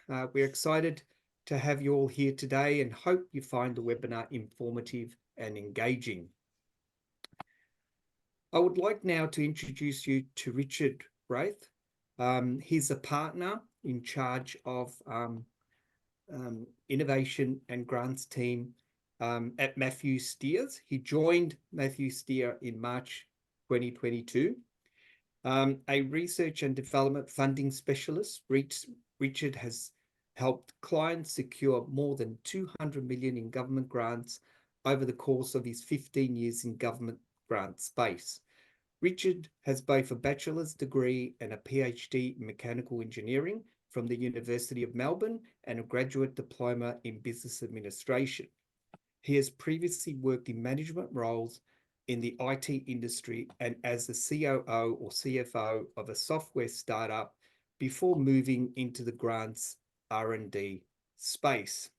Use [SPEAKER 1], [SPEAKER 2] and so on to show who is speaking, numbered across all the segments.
[SPEAKER 1] We're excited to have you all here today and hope you find the webinar informative and engaging. I would like now to introduce you to Richard Wraith. He's a partner in charge of innovation and grants team at Matthews Steers. He joined Matthews Steer in March 2022. A research and development funding specialist, Richard has helped clients secure more than 200 million in government grants over the course of his 15 years in government grant space. Richard has both a bachelor's degree and a PhD in mechanical engineering from the University of Melbourne and a graduate diploma in business administration. He has previously worked in management roles in the IT industry and as the COO or CFO of a software startup before moving into the grants R&D space.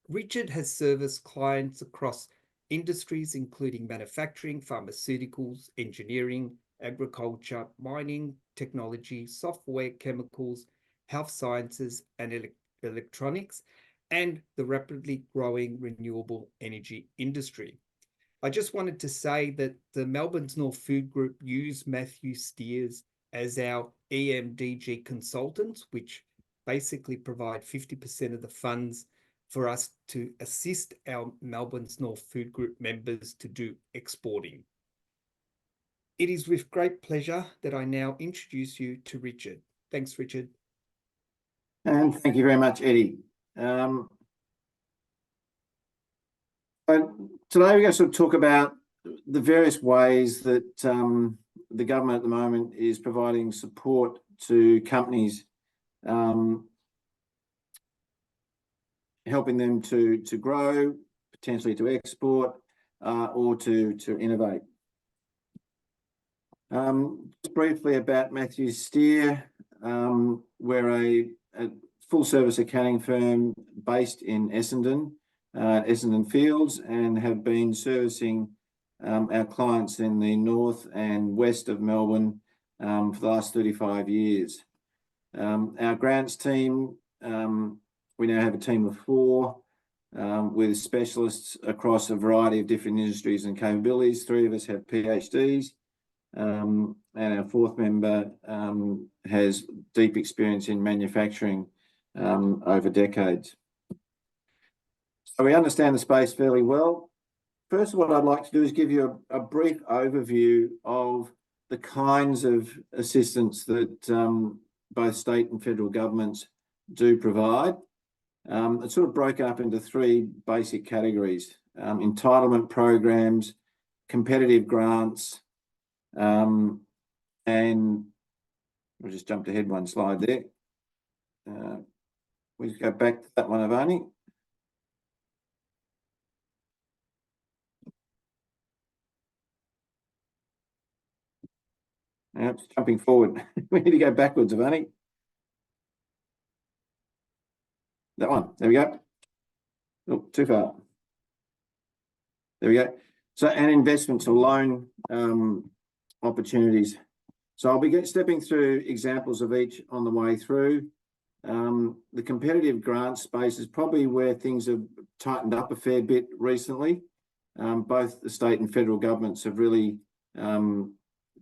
[SPEAKER 1] Richard has serviced clients across industries including manufacturing, pharmaceuticals, engineering, agriculture, mining, technology, software, chemicals, health sciences, and electronics, and the rapidly growing renewable energy industry. I just wanted to say that the Melbourne's North Food Group use Matthews Steers as our EMDG consultants, which basically provide 50% of the funds for us to assist our Melbourne's North Food Group members to do exporting. It is with great pleasure that I now introduce you to Richard. Thanks, Richard.
[SPEAKER 2] And thank you very much, Eddie. Today we're going to sort of talk about the various ways that the government at the moment is providing support to companies, helping them to grow, potentially to export, or to innovate. Just briefly about Matthews Steer. We're a full-service accounting firm based in Essendon Fields, and have been servicing our clients in the north and west of Melbourne for the last 35 years. Our grants team, we now have a team of 4 with specialists across a variety of different industries and capabilities. 3 of us have PhDs, and our 4th member has deep experience in manufacturing over decades. So we understand the space fairly well. First, what I'd like to do is give you a brief overview of the kinds of assistance that both state and federal governments do provide. It's sort of broken up into 3 basic categories: entitlement programs, competitive grants, and we just jumped ahead 1 slide there. We just go back to that one, Avani. Now it's jumping forward. We need to go backwards, Avani. That one. There we go. Oh, too far. There we go. So, and investments or loan opportunities. So I'll be stepping through examples of each on the way through. The competitive grant space is probably where things have tightened up a fair bit recently. Both the state and federal governments have really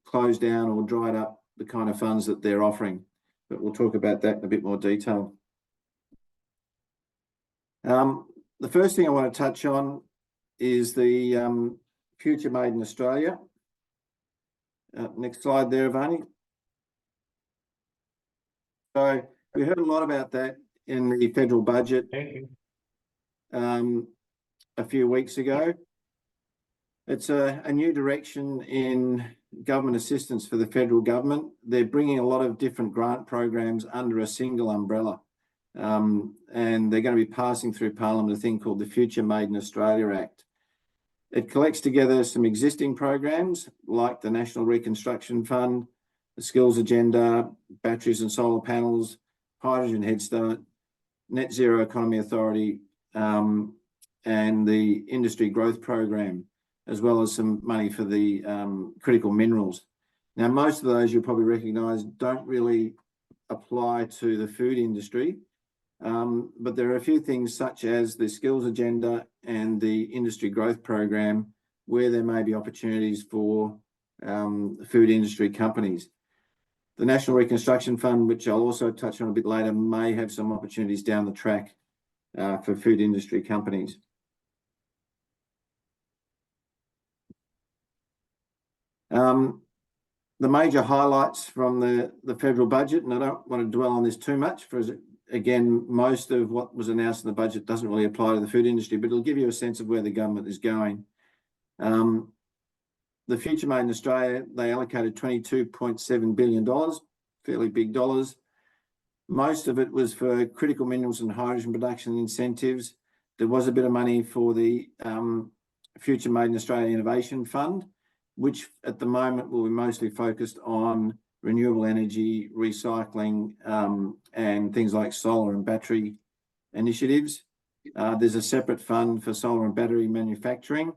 [SPEAKER 2] closed down or dried up the kind of funds that they're offering, but we'll talk about that in a bit more detail. The first thing I want to touch on is the Future Made in Australia. Next slide there, Avani. So we heard a lot about that in the federal budget a few weeks ago. It's a new direction in government assistance for the federal government. They're bringing a lot of different grant programs under a single umbrella. And they're going to be passing through Parliament a thing called the Future Made in Australia Act. It collects together some existing programs like the National Reconstruction Fund, the Skills Agenda, batteries and solar panels, Hydrogen Head Start, Net Zero Economy Authority, and the Industry Growth Program, as well as some money for the critical minerals. Now, most of those you'll probably recognise don't really apply to the food industry. But there are a few things such as the skills agenda and the industry growth program where there may be opportunities for food industry companies. The National Reconstruction Fund, which I'll also touch on a bit later, may have some opportunities down the track for food industry companies. The major highlights from the federal budget, and I don't want to dwell on this too much, for again, most of what was announced in the budget doesn't really apply to the food industry, but it'll give you a sense of where the government is going. The Future Made in Australia, they allocated $22.7 billion, fairly big dollars. Most of it was for critical minerals and hydrogen production incentives. There was a bit of money for the Future Made in Australia Innovation Fund, which at the moment will be mostly focused on renewable energy, recycling, and things like solar and battery initiatives. There's a separate fund for solar and battery manufacturing.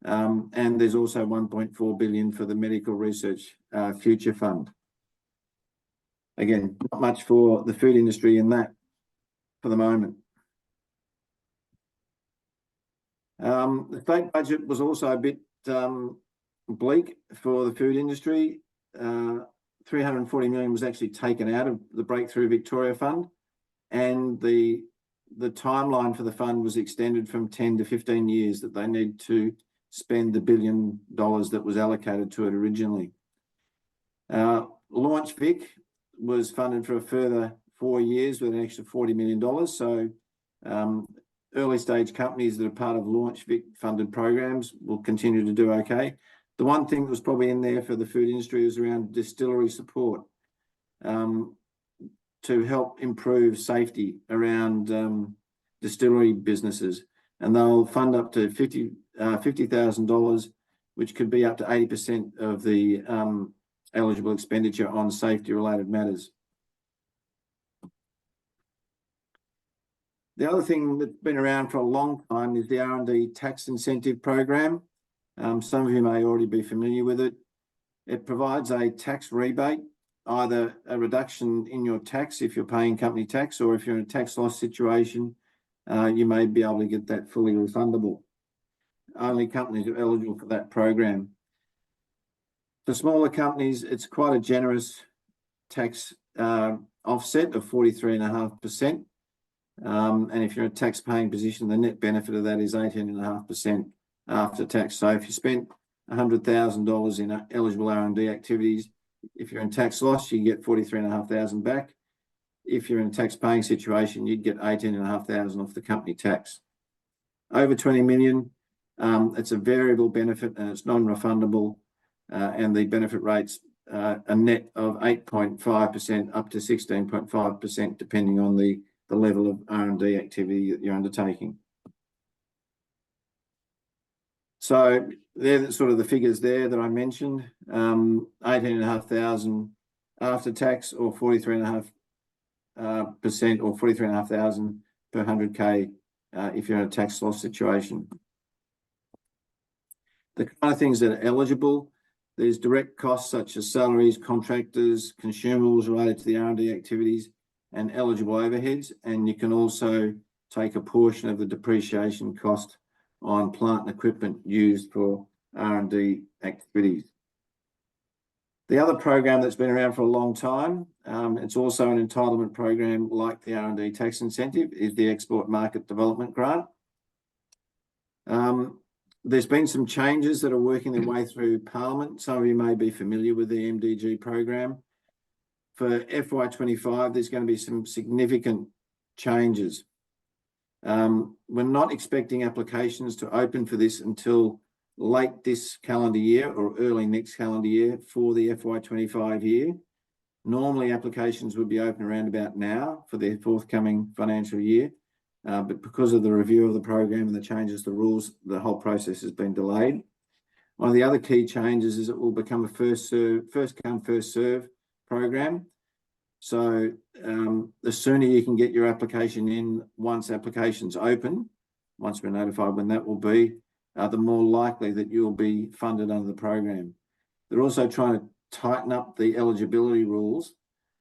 [SPEAKER 2] And there's also $1.4 billion for the Medical Research Future Fund. Again, not much for the food industry in that for the moment. The state budget was also a bit bleak for the food industry. 340 million was actually taken out of the Breakthrough Victoria Fund, and the timeline for the fund was extended from 10 to 15 years that they need to spend the $1 billion that was allocated to it originally. Launch Vic was funded for a further 4 years with an extra $40 million. So early stage companies that are part of Launch Vic funded programs will continue to do okay. The one thing that was probably in there for the food industry was around distillery support to help improve safety around distillery businesses. And they'll fund up to $50,000, which could be up to 80% of the eligible expenditure on safety-related matters. The other thing that's been around for a long time is the R&D tax incentive program. Some of you may already be familiar with it. It provides a tax rebate, either a reduction in your tax if you're paying company tax, or if you're in a tax loss situation, you may be able to get that fully refundable. Only companies are eligible for that program. For smaller companies, it's quite a generous tax offset of 43.5%. And if you're in a tax paying position, the net benefit of that is 18.5% after tax. So if you spent $100,000 in eligible R&D activities, if you're in tax loss, you get 43.500 back. If you're in a tax paying situation, you'd get 18.500 off the company tax. Over 20 million, it's a variable benefit and it's non-refundable, and the benefit rates a net of 8.5% up to 16.5%, depending on the level of R&D activity that you're undertaking. So they're sort of the figures there that I mentioned. 18.500 after tax, or 43.5% or 43.500 per 100K if you're in a tax loss situation. The kind of things that are eligible, there's direct costs such as salaries, contractors, consumables related to the R&D activities, and eligible overheads. And you can also take a portion of the depreciation cost on plant and equipment used for R&D activities. The other program that's been around for a long time, it's also an entitlement program like the R&D tax incentive, is the Export Market Development Grant. There's been some changes that are working their way through Parliament. Some of you may be familiar with the MDG program. For FY25, there's going to be some significant changes. We're not expecting applications to open for this until late this calendar year or early next calendar year for the FY25 year. Normally, applications would be open around about now for the forthcoming financial year. But because of the review of the program and the changes to the rules, the whole process has been delayed. One of the other key changes is it will become a first come, first serve program. So the sooner you can get your application in once applications open, once we're notified when that will be, the more likely that you'll be funded under the program. They're also trying to tighten up the eligibility rules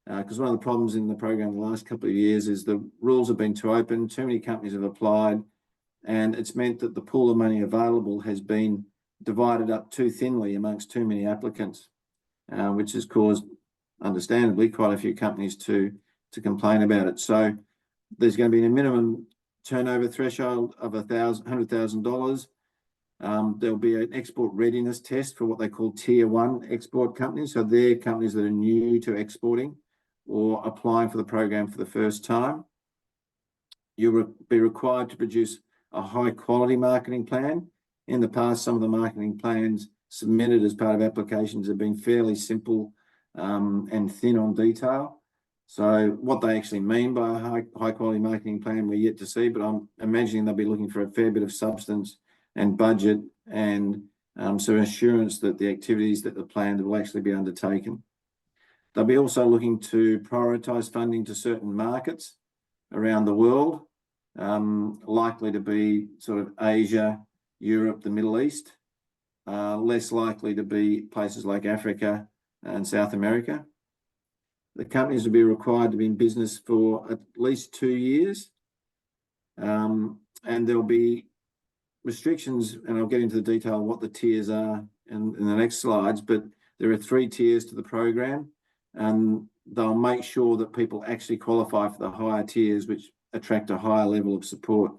[SPEAKER 2] because one of the problems in the program the last couple of years is the rules have been too open, too many companies have applied, and it's meant that the pool of money available has been divided up too thinly amongst too many applicants, which has caused, understandably, quite a few companies to complain about it. So there's going to be a minimum turnover threshold of $100,000. There'll be an export readiness test for what they call tier 1 export companies. So they're companies that are new to exporting or applying for the program for the first time. You will be required to produce a high quality marketing plan. In the past, some of the marketing plans submitted as part of applications have been fairly simple and thin on detail. So what they actually mean by a high quality marketing plan, we're yet to see, but I'm imagining they'll be looking for a fair bit of substance and budget and some assurance that the activities that are planned will actually be undertaken. They'll be also looking to prioritise funding to certain markets around the world, likely to be sort of Asia, Europe, the Middle East, less likely to be places like Africa and South America. The companies will be required to be in business for at least 2 years, and there'll be restrictions, and I'll get into the detail of what the tiers are in the next slides, but there are 3 tiers to the program, and they'll make sure that people actually qualify for the higher tiers, which attract a higher level of support.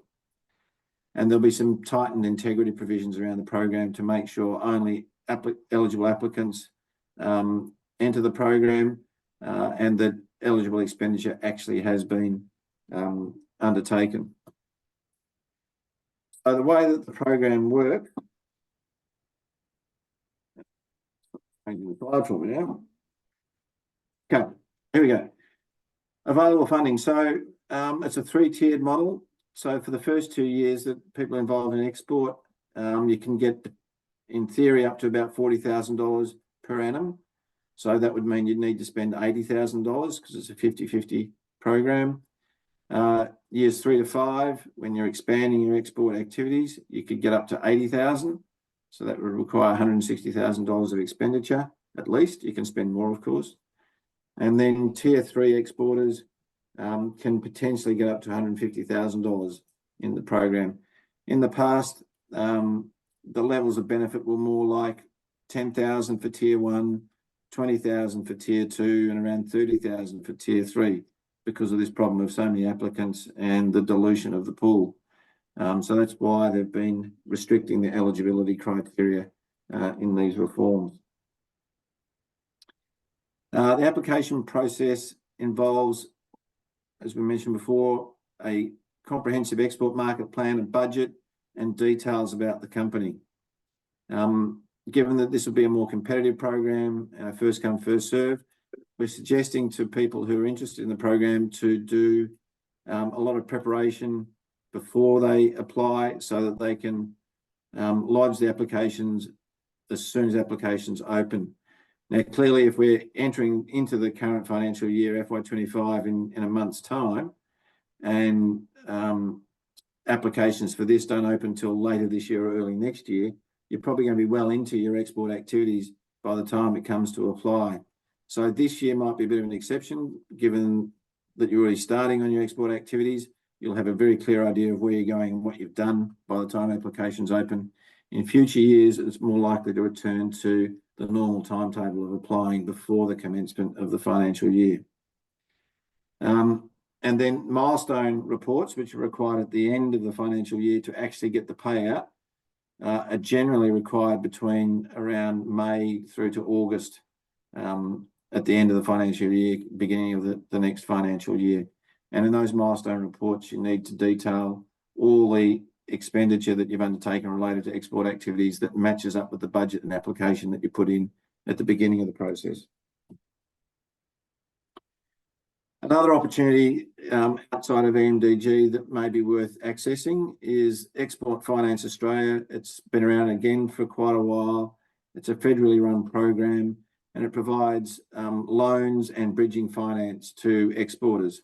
[SPEAKER 2] And there'll be some tightened integrity provisions around the program to make sure only eligible applicants enter the program and that eligible expenditure actually has been undertaken. So the way that the program works, changing the slide for me now. Okay, here we go. Available funding. So it's a 3-tiered model. So for the first 2 years that people involved in export, you can get, in theory, up to about $40,000 per annum. So that would mean you'd need to spend $80,000 because it's a 50-50 program. Years 3 to 5, when you're expanding your export activities, you could get up to $80,000. So that would require $160,000 of expenditure, at least. You can spend more, of course. And then tier 3 exporters can potentially get up to $150,000 in the program. In the past, the levels of benefit were more like $10,000 for tier 1, $20,000 for tier 2, and around $30,000 for tier 3 because of this problem of so many applicants and the dilution of the pool. So that's why they've been restricting the eligibility criteria in these reforms. The application process involves, as we mentioned before, a comprehensive export market plan, a budget, and details about the company. Given that this will be a more competitive program, first come, first serve, we're suggesting to people who are interested in the program to do a lot of preparation before they apply so that they can lodge the applications as soon as applications open. Now, clearly, if we're entering into the current financial year, FY25, in a month's time, and applications for this don't open until later this year or early next year, you're probably going to be well into your export activities by the time it comes to apply. So this year might be a bit of an exception, given that you're already starting on your export activities. You'll have a very clear idea of where you're going and what you've done by the time applications open. In future years, it's more likely to return to the normal timetable of applying before the commencement of the financial year. And then milestone reports, which are required at the end of the financial year to actually get the payout, are generally required between around May through to August at the end of the financial year, beginning of the next financial year. And in those milestone reports, you need to detail all the expenditure that you've undertaken related to export activities that matches up with the budget and application that you put in at the beginning of the process. Another opportunity outside of EMDG that may be worth accessing is Export Finance Australia. It's been around again for quite a while. It's a federally run program and it provides loans and bridging finance to exporters.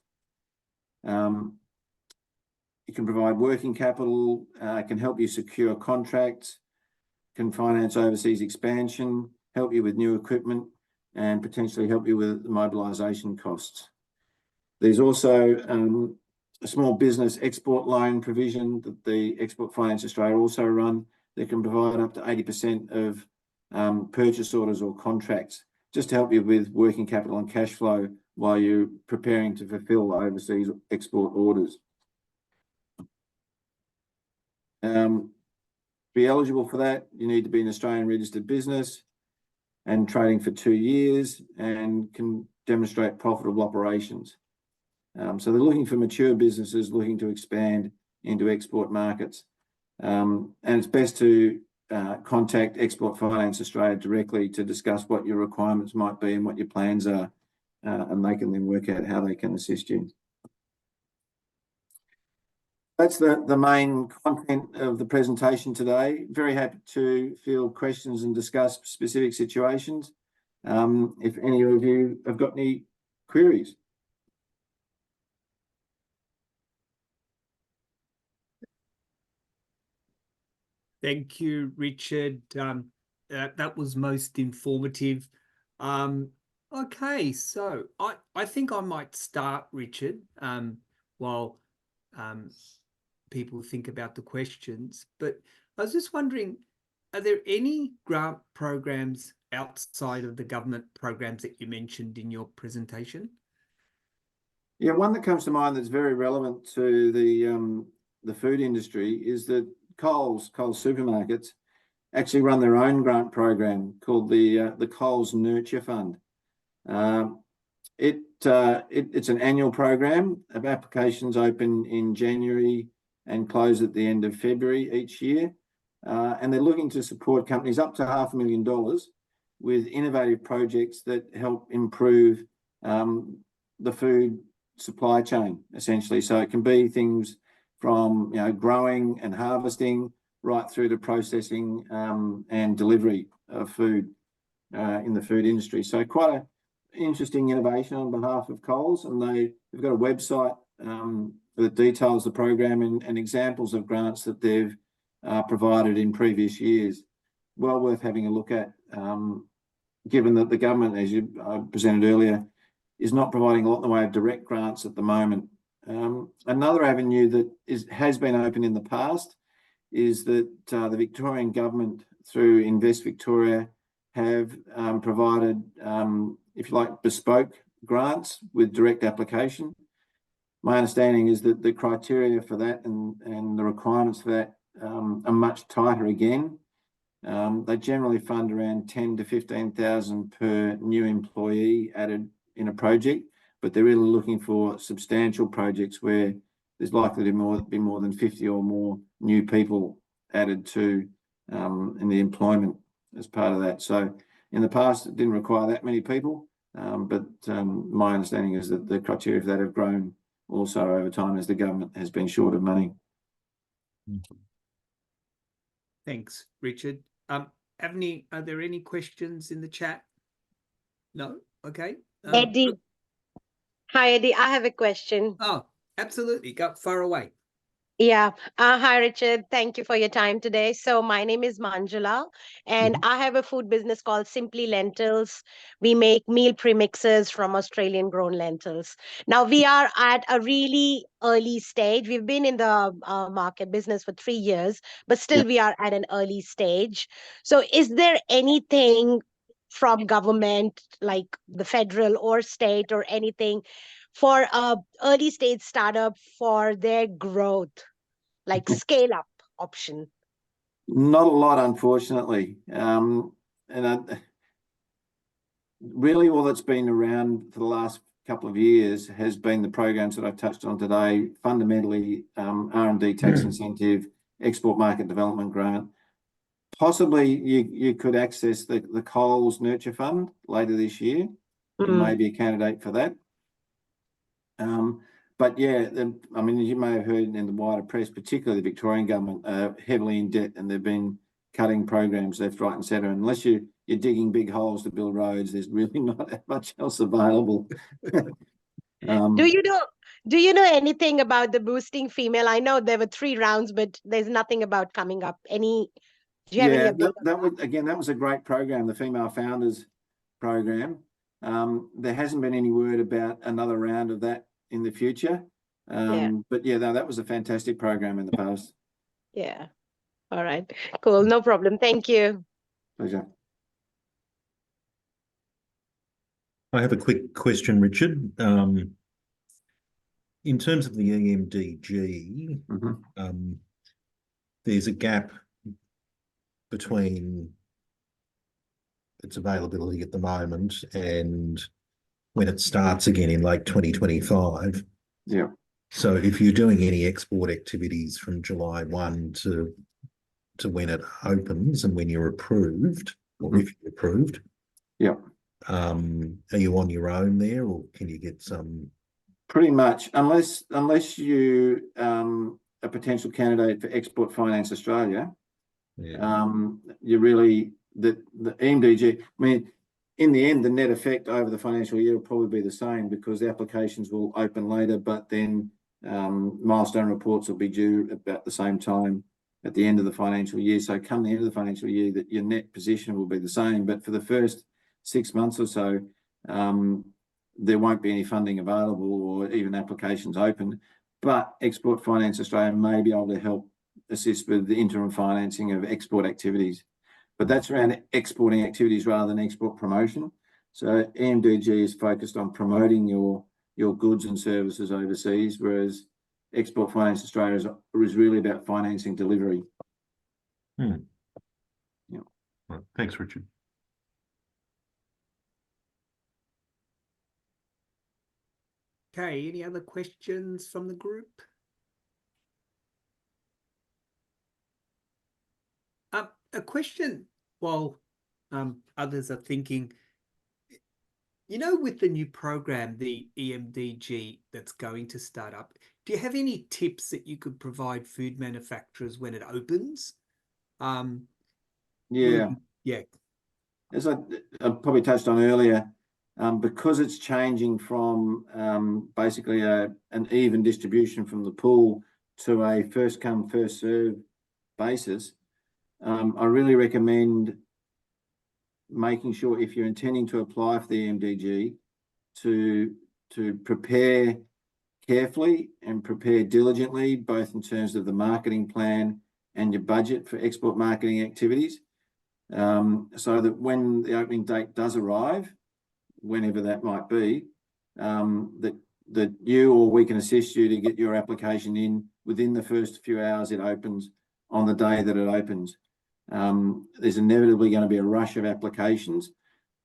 [SPEAKER 2] It can provide working capital, can help you secure contracts, can finance overseas expansion, help you with new equipment, and potentially help you with mobilisation costs. There's also a small business export loan provision that the Export Finance Australia also run that can provide up to 80% of purchase orders or contracts, just to help you with working capital and cash flow while you're preparing to fulfil overseas export orders. To be eligible for that, you need to be an Australian registered business and trading for 2 years and can demonstrate profitable operations. So they're looking for mature businesses looking to expand into export markets. And it's best to contact Export Finance Australia directly to discuss what your requirements might be and what your plans are, and they can then work out how they can assist you. That's the main content of the presentation today. Very happy to field questions and discuss specific situations. If any of you have got any queries.
[SPEAKER 1] Thank you, Richard. That was most informative. Okay, so I think I might start, Richard, while people think about the questions. But I was just wondering, are there any grant programs outside of the government programs that you mentioned in your presentation?
[SPEAKER 2] Yeah, one that comes to mind that's very relevant to the food industry is that Coles supermarkets actually run their own grant program called the Coles Nurture Fund. It's an annual program of applications open in January and close at the end of February each year. And they're looking to support companies up to $500,000 with innovative projects that help improve the food supply chain, essentially. So it can be things from growing and harvesting right through to processing and delivery of food in the food industry. So quite an interesting innovation on behalf of Coles, and they've got a website that details the program and examples of grants that they've provided in previous years. Well worth having a look at, given that the government, as you presented earlier, is not providing a lot in the way of direct grants at the moment. Another avenue that has been open in the past is that the Victorian government, through Invest Victoria, have provided, if you like, bespoke grants with direct application. My understanding is that the criteria for that and the requirements for that are much tighter again. They generally fund around 10 to 15,000 per new employee added in a project, but they're really looking for substantial projects where there's likely to be more than 50 or more new people added to in the employment as part of that. So in the past, it didn't require that many people, but my understanding is that the criteria for that have grown also over time as the government has been short of money.
[SPEAKER 1] Thanks, Richard. Are there any questions in the chat? No? Okay.
[SPEAKER 3] Eddie. Hi, Eddie. I have a question.
[SPEAKER 1] Oh, absolutely. Go far away.
[SPEAKER 3] Yeah. Hi, Richard. Thank you for your time today. So my name is Manjula, and I have a food business called Simply Lentils. We make meal premixes from Australian grown lentils. Now, we are at a really early stage. We've been in the market business for 3 years, but still we are at an early stage. So is there anything from government, like the federal or state or anything, for a early stage startup for their growth, like scale up option?
[SPEAKER 2] Not a lot, unfortunately. Really all that's been around for the last couple of years has been the programs that I've touched on today, fundamentally R&D tax incentive, export market development grant. Possibly you could access the Coles Nurture Fund later this year. You may be a candidate for that. But yeah, I mean, as you may have heard in the wider press, particularly the Victorian government are heavily in debt, and they've been cutting programs left, right, and centre. Unless you're digging big holes to build roads, there's really not that much else available.
[SPEAKER 3] Do you know anything about the boosting female? I know there were 3 rounds, but there's nothing about coming up. Do you have any update?
[SPEAKER 2] That was a great program. The Female Founders program. There hasn't been any word about another round of that in the future. But yeah, no, that was a fantastic program in the past.
[SPEAKER 3] Yeah. All right. Cool. No problem. Thank you.
[SPEAKER 2] Pleasure.
[SPEAKER 4] I have a quick question, Richard. In terms of the EMDG, there's a gap between its availability at the moment and when it starts again in late 2025.
[SPEAKER 2] Yeah.
[SPEAKER 4] So if you're doing any export activities from July 1 to when it opens and when you're approved, or if you're approved,
[SPEAKER 2] yeah,
[SPEAKER 4] are you on your own there, or can you get some?
[SPEAKER 2] Pretty much, unless you a potential candidate for Export Finance Australia, you really the EMDG. I mean, in the end, the net effect over the financial year will probably be the same because the applications will open later, but then milestone reports will be due about the same time at the end of the financial year. So come the end of the financial year, that your net position will be the same. But for the first 6 months or so, there won't be any funding available or even applications open. But Export Finance Australia may be able to help assist with the interim financing of export activities. But that's around exporting activities rather than export promotion. So EMDG is focused on promoting your goods and services overseas, whereas Export Finance Australia is really about financing delivery.
[SPEAKER 4] Yeah. Right. Thanks, Richard.
[SPEAKER 1] Okay, any other questions from the group? A question while others are thinking, with the new program, the EMDG that's going to start up, do you have any tips that you could provide food manufacturers when it opens?
[SPEAKER 2] Yeah. As I probably touched on earlier, because it's changing from basically an even distribution from the pool to a first come, first serve basis, I really recommend making sure, if you're intending to apply for the EMDG, to prepare carefully and prepare diligently, both in terms of the marketing plan and your budget for export marketing activities, so that when the opening date does arrive, whenever that might be, that you or we can assist you to get your application in within the first few hours it opens on the day that it opens. There's inevitably going to be a rush of applications.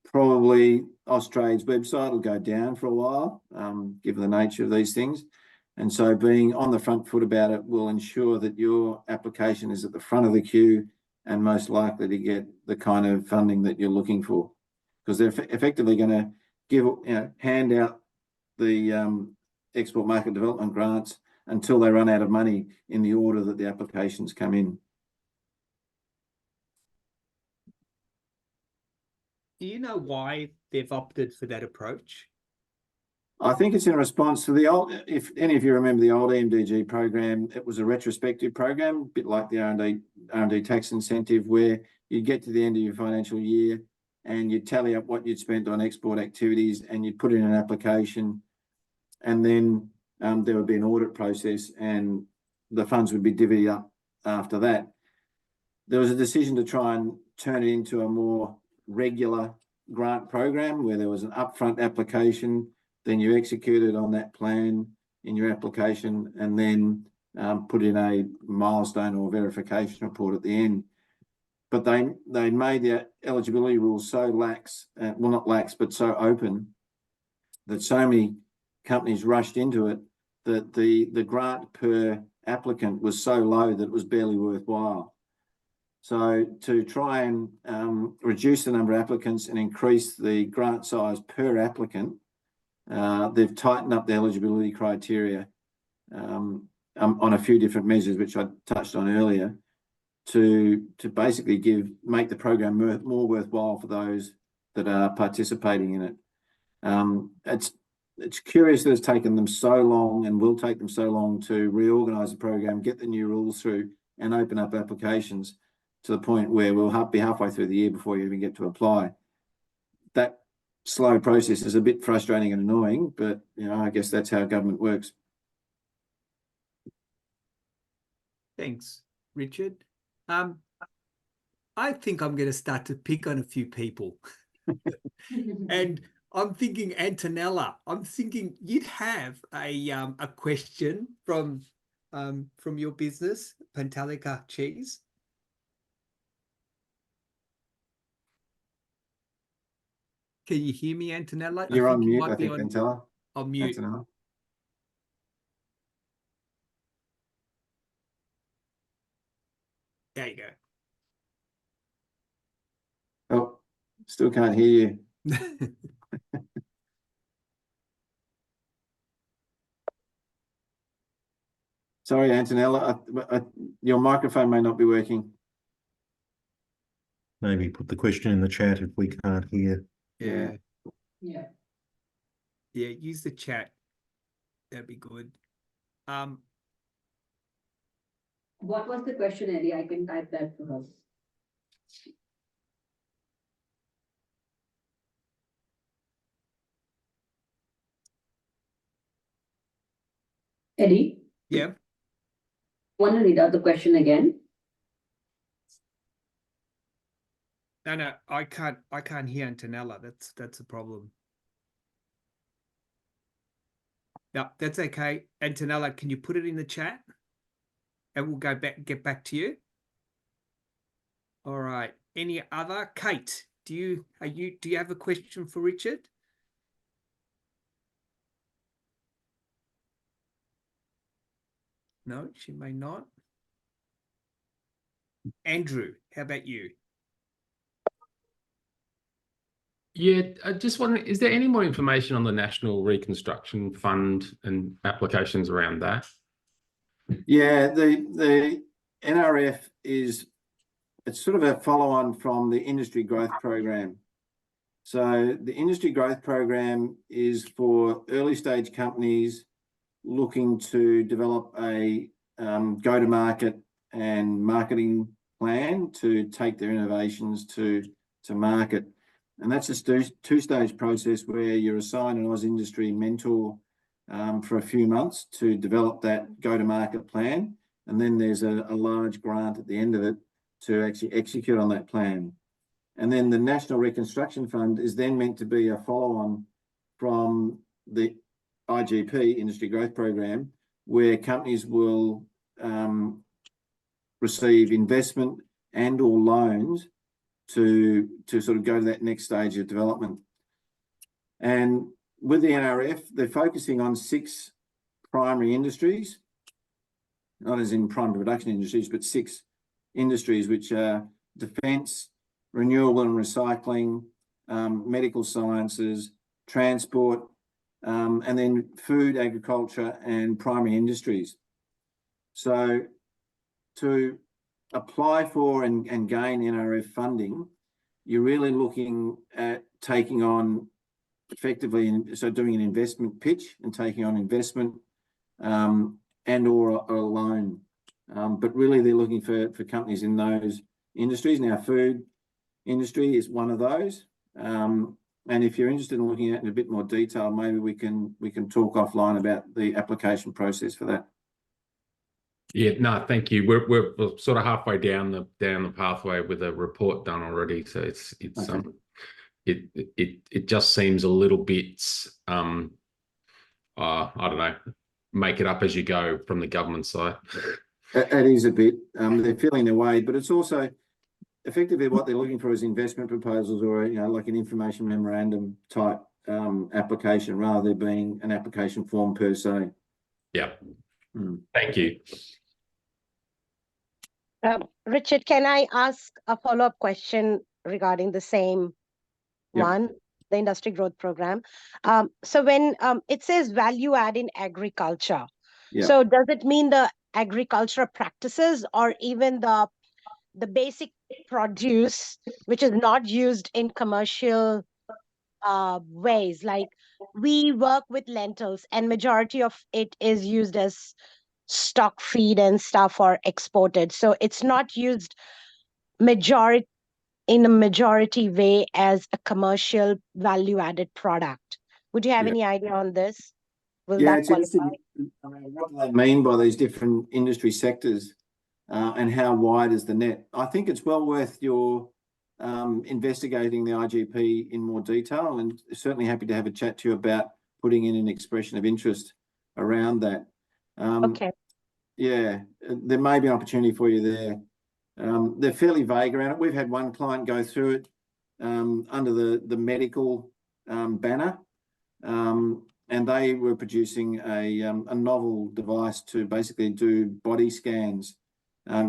[SPEAKER 2] Probably Austrade's website will go down for a while, given the nature of these things. And so being on the front foot about it will ensure that your application is at the front of the queue and most likely to get the kind of funding that you're looking for. Because they're effectively going to hand out the export market development grants until they run out of money in the order that the applications come in.
[SPEAKER 1] Do you know why they've opted for that approach?
[SPEAKER 2] I think it's in response to the old, if any of you remember the old EMDG program, it was a retrospective program, a bit like the R&D tax incentive, where you get to the end of your financial year and you tally up what you'd spent on export activities and you'd put in an application, and then there would be an audit process and the funds would be divvied up after that. There was a decision to try and turn it into a more regular grant program where there was an upfront application, then you executed on that plan in your application, and then put in a milestone or verification report at the end. But they made the eligibility rules so lax, well, not lax, but so open, that so many companies rushed into it that the grant per applicant was so low that it was barely worthwhile. So to try and reduce the number of applicants and increase the grant size per applicant, they've tightened up the eligibility criteria on a few different measures, which I touched on earlier, to basically make the program more worthwhile for those that are participating in it. It's curious that it's taken them so long and will take them so long to reorganise the program, get the new rules through, and open up applications to the point where we'll be halfway through the year before you even get to apply. That slow process is a bit frustrating and annoying, but I guess that's how government works.
[SPEAKER 1] Thanks, Richard. I think I'm going to start to pick on a few people. And I'm thinking, Antonella, I'm thinking you'd have a question from your business, Pantalica Cheese. Can you hear me, Antonella?
[SPEAKER 2] You're on
[SPEAKER 1] you
[SPEAKER 2] mute,
[SPEAKER 1] might
[SPEAKER 2] I
[SPEAKER 1] be
[SPEAKER 2] think, Pantella.
[SPEAKER 1] on mute.
[SPEAKER 2] Antonella.
[SPEAKER 1] There you go.
[SPEAKER 2] Oh, still can't hear you. Sorry, Antonella, your microphone may not be working.
[SPEAKER 4] Maybe put the question in the chat if we can't hear.
[SPEAKER 1] Yeah.
[SPEAKER 5] Yeah.
[SPEAKER 1] Yeah, use the chat. That'd be good.
[SPEAKER 5] What was the question, Eddie? I can type that for us. Eddie?
[SPEAKER 1] Yeah.
[SPEAKER 5] Want to read out the question again?
[SPEAKER 1] No, I can't hear Antonella. That's a problem. No, that's okay. Antonella, can you put it in the chat? And we'll get back to you. All right. Any other? Kate, do you have a question for Richard? No, she may not. Andrew, how about you?
[SPEAKER 6] Yeah, I just wondering, is there any more information on the National Reconstruction Fund and applications around that?
[SPEAKER 2] Yeah, the NRF it's sort of a follow-on from the Industry Growth Program. So the Industry Growth Program is for early stage companies looking to develop a go-to-market and marketing plan to take their innovations to market. And that's a two-stage process where you're assigned an Oz industry mentor for a few months to develop that go-to-market plan. And then there's a large grant at the end of it to actually execute on that plan. And then the National Reconstruction Fund is then meant to be a follow-on from the IGP, Industry Growth Program, where companies will receive investment and or loans to sort of go to that next stage of development. And with the NRF, they're focusing on 6 primary industries, not as in primary production industries, but 6 industries, which are defence, renewable and recycling, medical sciences, transport, and then food, agriculture, and primary industries. So to apply for and gain NRF funding, you're really looking at taking on effectively, so doing an investment pitch and taking on investment and or a loan. But really they're looking for companies in those industries. Now, food industry is one of those. And if you're interested in looking at it in a bit more detail, maybe we can talk offline about the application process for that.
[SPEAKER 6] Yeah, no, thank you. We're sort of halfway down the pathway with a report done already, so it's
[SPEAKER 2] Okay.
[SPEAKER 6] It just seems a little bit I don't know, make it up as you go from the government side.
[SPEAKER 2] It is a bit. They're feeling their way, but it's also effectively what they're looking for is investment proposals or like an information memorandum type application rather than being an application form per se.
[SPEAKER 6] Yeah. Thank you.
[SPEAKER 3] Richard, can I ask a follow-up question regarding the same one, the industry growth program? So when it says value add in agriculture, so does it mean the agricultural practices or even the basic produce which is not used in commercial ways? Like we work with lentils and majority of it is used as stock feed and stuff or exported. So it's not used majority in a majority way as a commercial value added product. Would you have
[SPEAKER 2] Yeah.
[SPEAKER 3] any idea on this? Will
[SPEAKER 2] Yeah,
[SPEAKER 3] that
[SPEAKER 2] it's
[SPEAKER 3] qualify?
[SPEAKER 2] interesting. I mean, what do they mean by these different industry sectors, and how wide is the net? I think it's well worth your investigating the IGP in more detail, and certainly happy to have a chat to you about putting in an expression of interest around that.
[SPEAKER 3] Okay.
[SPEAKER 2] Yeah, there may be an opportunity for you there. They're fairly vague around it. We've had one client go through it under the medical banner, and they were producing a novel device to basically do body scans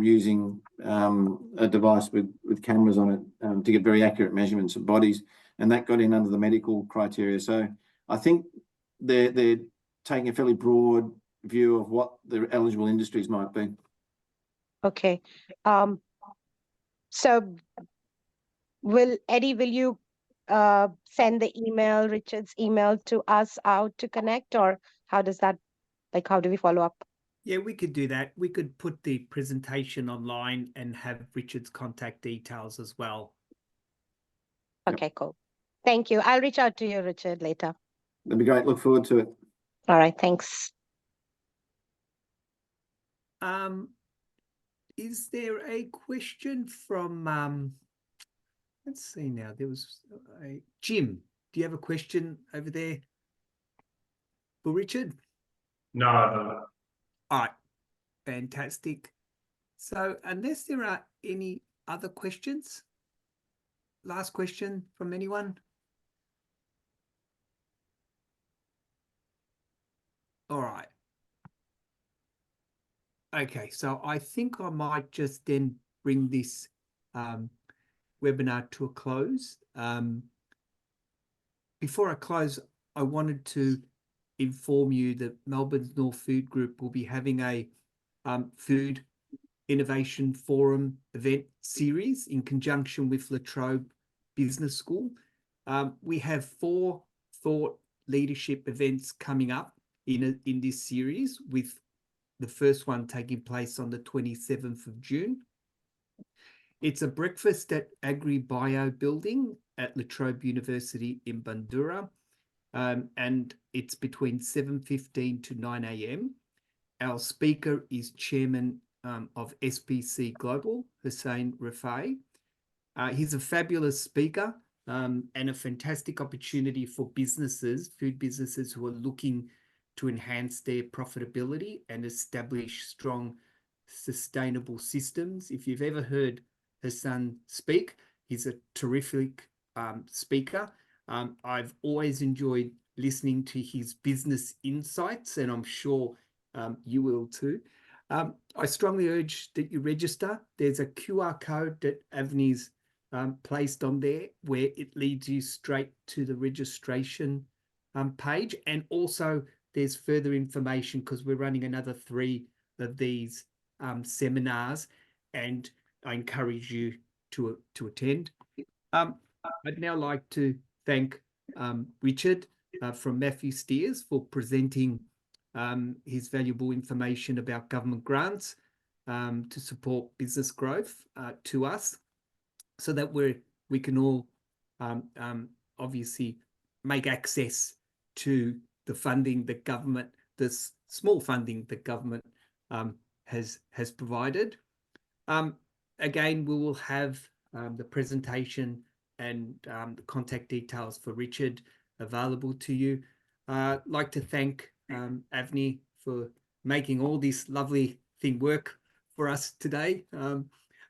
[SPEAKER 2] using a device with cameras on it to get very accurate measurements of bodies, and that got in under the medical criteria. So I think they're taking a fairly broad view of what the eligible industries might be.
[SPEAKER 3] Okay. So Eddie, will you send the email, Richard's email, to us out to connect, or how does that, like, how do we follow up?
[SPEAKER 1] Yeah, we could do that. We could put the presentation online and have Richard's contact details as well.
[SPEAKER 3] Okay, cool. Thank you. I'll reach out to you, Richard, later.
[SPEAKER 2] That'd be great. Look forward to it.
[SPEAKER 3] All right, thanks.
[SPEAKER 1] Is there a question from let's see now, there was a Jim. Do you have a question over there for Richard?
[SPEAKER 7] No, no.
[SPEAKER 1] All right, fantastic. So unless there are any other questions, last question from anyone? All right. Okay, so I think I might just then bring this webinar to a close. Before I close, I wanted to inform you that Melbourne's North Food Group will be having a food innovation forum event series in conjunction with La Trobe Business School. We have 4 thought leadership events coming up in this series, with the first one taking place on the 27th of June. It's a breakfast at AgriBio building at La Trobe University in Bundoora, and it's between 7:15 to 9 a.m. Our speaker is Chairman of SPC Global, Hussein Rafai. He's a fabulous speaker and a fantastic opportunity for businesses, food businesses who are looking to enhance their profitability and establish strong, sustainable systems. If you've ever heard Hassan speak, he's a terrific speaker. I've always enjoyed listening to his business insights, and I'm sure you will too. I strongly urge that you register. There's a QR code that Avni's placed on there where it leads you straight to the registration page, and also there's further information because we're running another 3 of these seminars, and I encourage you to attend. I'd now like to thank Richard from Matthew Steers for presenting his valuable information about government grants to support business growth to us, so that we can all obviously make access to the funding that government, this small funding that government has provided. Again, we will have the presentation and the contact details for Richard available to you. I'd like to thank Avni for making all this lovely thing work for us today.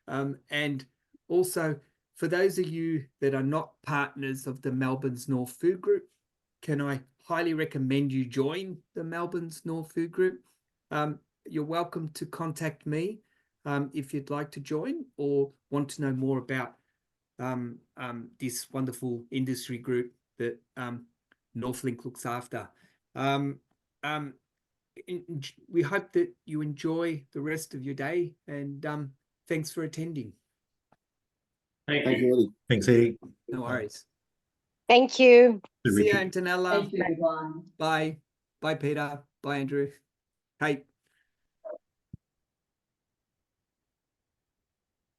[SPEAKER 1] And also, for those of you that are not partners of the Melbourne's North Food Group, can I highly recommend you join the Melbourne's North Food Group. You're welcome to contact me if you'd like to join or want to know more about this wonderful industry group that Northlink looks after. We hope that you enjoy the rest of your day, and thanks for attending.
[SPEAKER 7] Thank
[SPEAKER 2] Thank
[SPEAKER 7] you.
[SPEAKER 2] you, Eddie.
[SPEAKER 4] Thanks, Eddie.
[SPEAKER 1] No worries.
[SPEAKER 3] Thank you.
[SPEAKER 1] See you,
[SPEAKER 4] Richard.
[SPEAKER 1] Antonella.
[SPEAKER 5] Thank you, everyone.
[SPEAKER 1] Bye. Bye, Peter. Bye, Andrew. Hey.